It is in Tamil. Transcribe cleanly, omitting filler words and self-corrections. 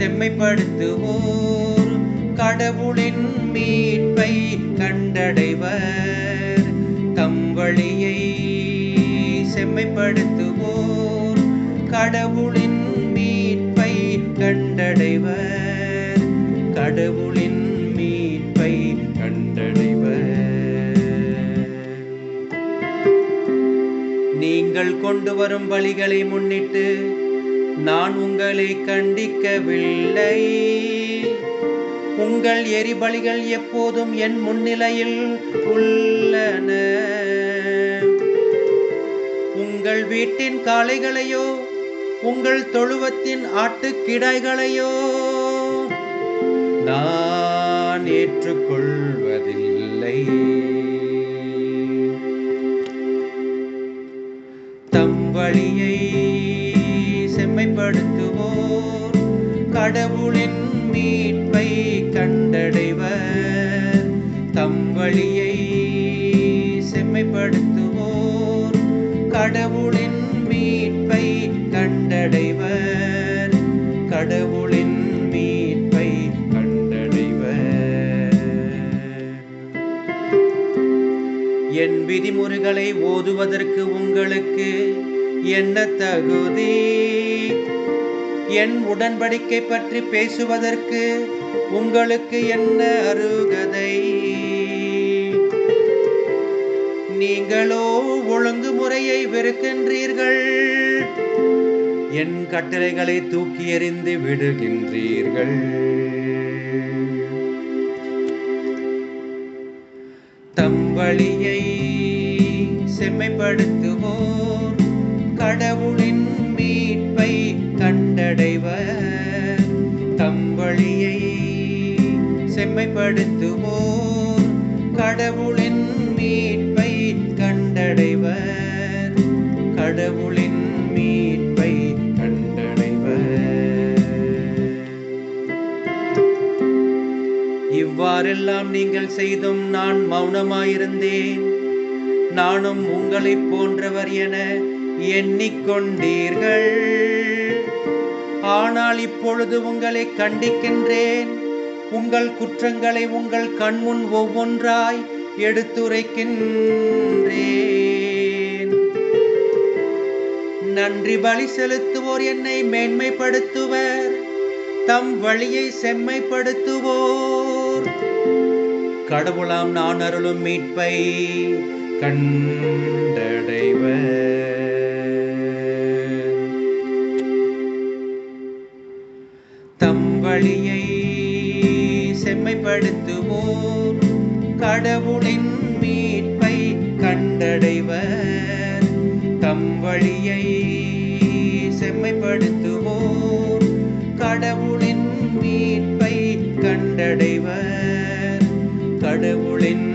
செம்மைப்படுத்துவோர் கடவுளின் மீட்பை கண்டடைவர். தம் வழியை செம்மைப்படுத்துவோர் கடவுளின் மீட்பை கண்டடைவர். கடவுளின் மீட்பை கண்டடைவர். நீங்கள் கொண்டு வரும் பலிகளை முன்னிட்டு நான் உங்களை கண்டிக்கவில்லை. உங்கள் எரிபலிகள் எப்போதும் என் முன்னிலையில் உள்ளன. உங்கள் வீட்டின் காளைகளையோ உங்கள் தொழுவத்தின் ஆட்டுக்கிடாய்களையோ நான் ஏற்றுக்கொள்வதில்லை. தம் வழியை செம்மைப்படுத்துவோர் கடவுளின் மீட்பை கண்டடைவர். தம் வழியை செம்மைப்படுத்துவோர் கடவுளின் மீட்பை கண்டடைவர். கடவுளின் மீட்பை கண்டடைவர். என் விதிமுறைகளை ஓதுவதற்கு உங்களுக்கு என்ன தகுதி? என் உடன்படிக்கை பற்றி பேசுவதற்கு உங்களுக்கு என்ன அருகதை? நீங்களோ ஒழுங்குமுறையை வெறுக்கின்றீர்கள். என் கட்டளைகளை தூக்கி எறிந்து விடுகின்றீர்கள். தம் வழியை செம்மைப்படுத்துவோர் கடவுளின் மீட்பை கண்டடைவர். தம் வழியை செம்மைப்படுத்துவோர் கடவுளின் மீட்பை கண்டடைவர். கடவுளின் மீட்பை கண்டடைவர். இவ்வாறெல்லாம் நீங்கள் செய்தும் நான் மௌனமாயிருந்தேன். நானும் உங்களைப் போன்றவர் என எண்ணிக்கொண்டீர்கள். ஆனால் இப்பொழுது உங்களை கண்டிக்கின்றேன். உங்கள் குற்றங்களை உங்கள் கண்முன் ஒவ்வொன்றாய் எடுத்துரைக்கின்றேன். நன்றி பலி செலுத்துவோர் என்னை மேன்மைப்படுத்துவர். தம் வழியை செம்மைப்படுத்துவோர் கடவுளாம் நான் அருளும் மீட்பை கண்டடைவர். தம் வழியை செம்மைப்படுத்துவோர் கடவுளின் மீட்பை கண்டடைவர். தம் வழியை செம்மைப்படுத்துவோர் கடவுளின் மீட்பை கண்டடைவர். கடவுளின்